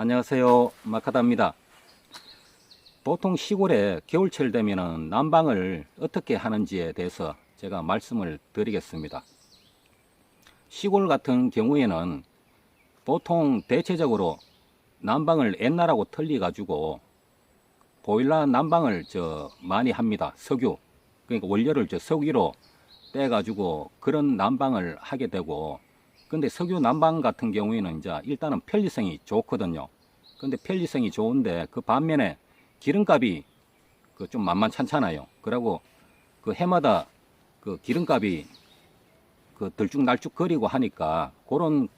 안녕하세요, 마카다입니다. 보통 시골에 겨울철 되면은 난방을 어떻게 하는지에 대해서 제가 말씀을 드리겠습니다. 시골 같은 경우에는 보통 대체적으로 난방을 옛날하고 틀리 가지고 보일러 난방을 많이 합니다. 석유, 그러니까 원료를 석유로 떼 가지고 그런 난방을 하게 되고, 근데 석유 난방 같은 경우에는 이제 일단은 편리성이 좋거든요. 근데 편리성이 좋은데 그 반면에 기름값이 좀 만만찮잖아요. 그리고 그 해마다 그 기름값이 들쭉날쭉 거리고 하니까 그런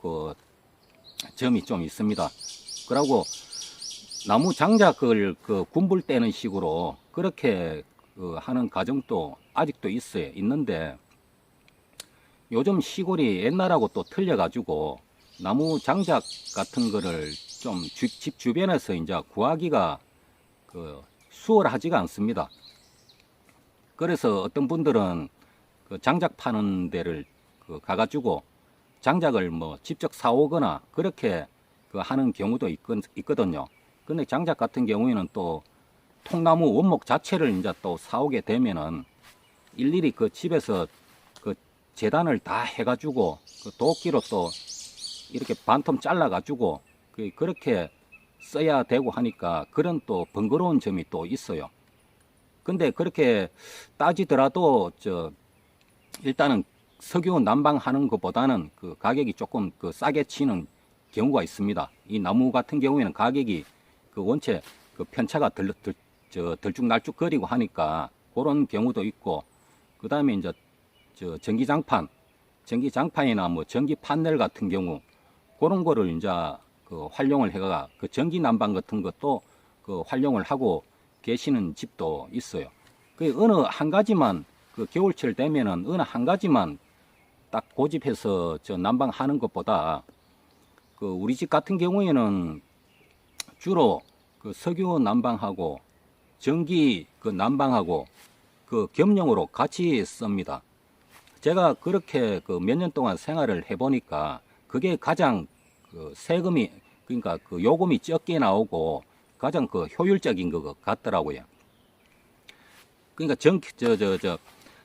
점이 좀 있습니다. 그리고 나무 장작을 군불 떼는 식으로 그렇게 하는 가정도 아직도 있는데, 요즘 시골이 옛날하고 또 틀려가지고 나무 장작 같은 거를 좀 집 주변에서 이제 구하기가 수월하지가 않습니다. 그래서 어떤 분들은 장작 파는 데를 가가지고 장작을 뭐 직접 사오거나 그렇게 하는 경우도 있거든요. 근데 장작 같은 경우에는 또 통나무 원목 자체를 이제 또 사오게 되면은 일일이 집에서 재단을 다 해가지고 도끼로 또 이렇게 반텀 잘라가지고 그렇게 써야 되고 하니까 그런 또 번거로운 점이 또 있어요. 근데 그렇게 따지더라도 일단은 석유 난방하는 것보다는 가격이 조금 싸게 치는 경우가 있습니다. 이 나무 같은 경우에는 가격이 원체 편차가 들쭉날쭉 거리고 하니까 그런 경우도 있고, 그 다음에 이제 전기장판이나 뭐 전기 판넬 같은 경우 그런 거를 이제 활용을 해가 전기 난방 같은 것도 활용을 하고 계시는 집도 있어요. 어느 한 가지만 겨울철 되면은 어느 한 가지만 딱 고집해서 난방하는 것보다 우리 집 같은 경우에는 주로 석유 난방하고 전기 난방하고 겸용으로 같이 씁니다. 제가 그렇게 몇 년 동안 생활을 해보니까 그게 가장 세금이, 그러니까 요금이 적게 나오고 가장 효율적인 것 같더라고요. 그러니까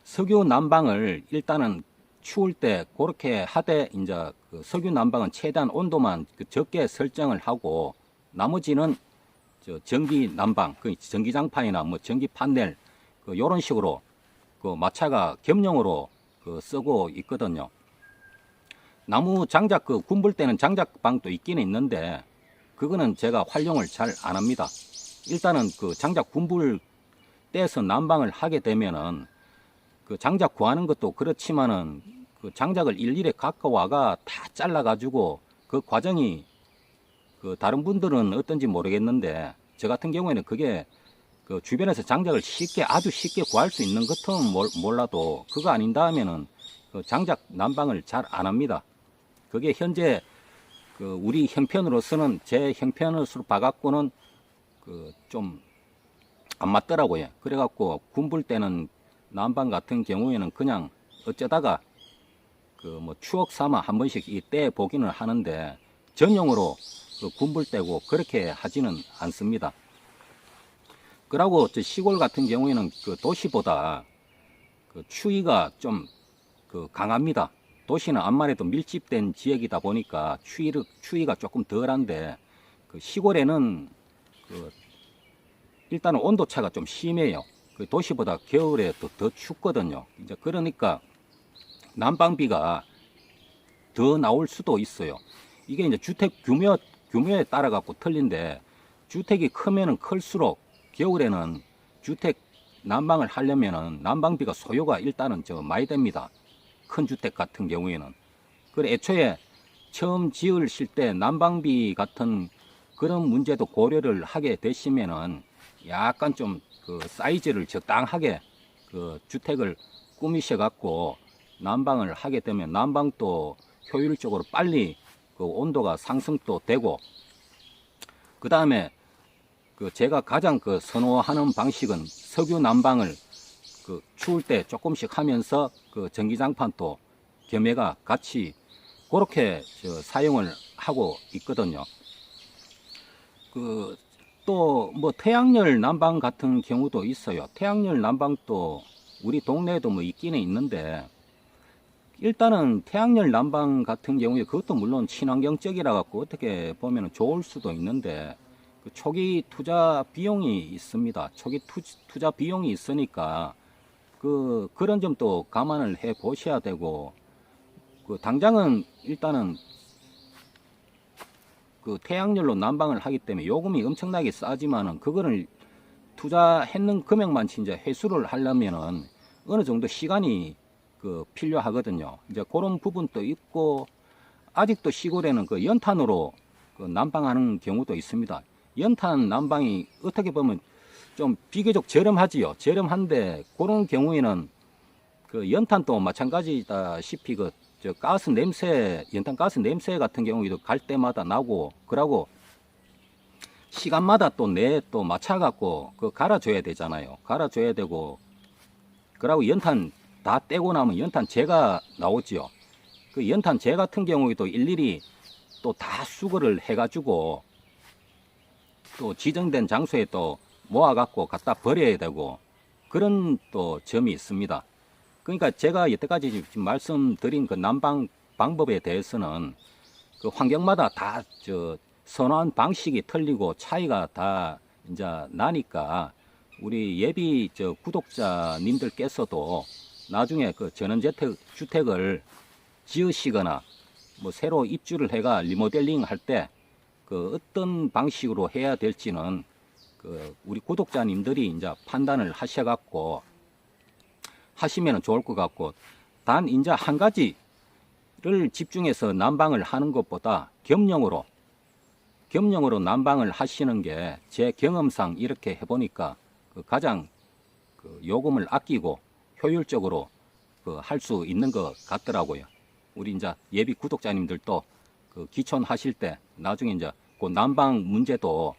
석유 난방을 일단은 추울 때 그렇게 하되 이제 석유 난방은 최대한 온도만 적게 설정을 하고, 나머지는 전기 난방, 전기장판이나 뭐 전기 판넬 요런 식으로 마차가 겸용으로 쓰고 있거든요. 나무 장작 군불 때는 장작방도 있기는 있는데 그거는 제가 활용을 잘 안 합니다. 일단은 장작 군불 떼서 난방을 하게 되면은 장작 구하는 것도 그렇지만은 장작을 일일이 갖고 와가 다 잘라 가지고 과정이 다른 분들은 어떤지 모르겠는데 저 같은 경우에는 그게 주변에서 장작을 아주 쉽게 구할 수 있는 것은 몰라도 그거 아닌다 하면은 장작 난방을 잘 안 합니다. 그게 현재 우리 형편으로서는, 제 형편으로 봐갖고는 좀 안 맞더라고요. 그래갖고 군불 때는 난방 같은 경우에는 그냥 어쩌다가 뭐 추억 삼아 한 번씩 떼 보기는 하는데 전용으로 군불 떼고 그렇게 하지는 않습니다. 그러고 시골 같은 경우에는 도시보다 추위가 좀 강합니다. 도시는 암만해도 밀집된 지역이다 보니까 추위가 조금 덜한데 시골에는 일단은 온도차가 좀 심해요. 도시보다 겨울에 더 춥거든요. 이제 그러니까 난방비가 더 나올 수도 있어요. 이게 이제 주택 규모에 따라 갖고 틀린데, 주택이 크면은 클수록 겨울에는 주택 난방을 하려면은 난방비가 소요가 일단은 많이 됩니다. 큰 주택 같은 경우에는. 그래 애초에 처음 지으실 때 난방비 같은 그런 문제도 고려를 하게 되시면은 약간 좀 사이즈를 적당하게 주택을 꾸미셔 갖고 난방을 하게 되면 난방도 효율적으로 빨리 온도가 상승도 되고, 그 다음에 제가 가장 선호하는 방식은 석유 난방을 추울 때 조금씩 하면서 전기장판도 겸해가 같이 그렇게 사용을 하고 있거든요. 또 뭐 태양열 난방 같은 경우도 있어요. 태양열 난방도 우리 동네에도 뭐 있기는 있는데, 일단은 태양열 난방 같은 경우에 그것도 물론 친환경적이라 갖고 어떻게 보면 좋을 수도 있는데, 그 초기 투자 비용이 있습니다. 초기 투자 비용이 있으니까 그런 점도 감안을 해 보셔야 되고, 당장은 일단은 태양열로 난방을 하기 때문에 요금이 엄청나게 싸지만은, 그거를 투자했는 금액만 진짜 회수를 하려면은 어느 정도 시간이 필요하거든요. 이제 그런 부분도 있고, 아직도 시골에는 연탄으로 난방하는 경우도 있습니다. 연탄 난방이 어떻게 보면 좀 비교적 저렴하지요. 저렴한데, 그런 경우에는 연탄도 마찬가지다시피 가스 냄새, 연탄 가스 냄새 같은 경우에도 갈 때마다 나고, 그러고 시간마다 또 맞춰갖고 갈아줘야 되잖아요. 갈아줘야 되고, 그러고 연탄 다 떼고 나면 연탄재가 나오지요. 연탄재 같은 경우에도 일일이 또 다 수거를 해가지고 또 지정된 장소에 또 모아갖고 갖다 버려야 되고, 그런 또 점이 있습니다. 그러니까 제가 여태까지 지금 말씀드린 난방 방법에 대해서는 환경마다 다 선호한 방식이 틀리고 차이가 다 이제 나니까, 우리 예비 구독자님들께서도 나중에 전원주택을 지으시거나 뭐 새로 입주를 해가 리모델링 할 때 어떤 방식으로 해야 될지는 우리 구독자님들이 이제 판단을 하셔갖고 하시면 좋을 것 같고, 단 이제 한 가지를 집중해서 난방을 하는 것보다 겸용으로 난방을 하시는 게 제 경험상 이렇게 해보니까 가장 요금을 아끼고 효율적으로 할 수 있는 것 같더라고요. 우리 이제 예비 구독자님들도 기촌하실 때 나중에 이제 난방 문제도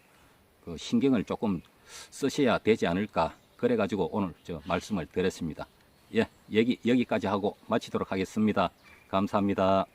신경을 조금 쓰셔야 되지 않을까, 그래가지고 오늘 말씀을 드렸습니다. 예, 여기까지 하고 마치도록 하겠습니다. 감사합니다.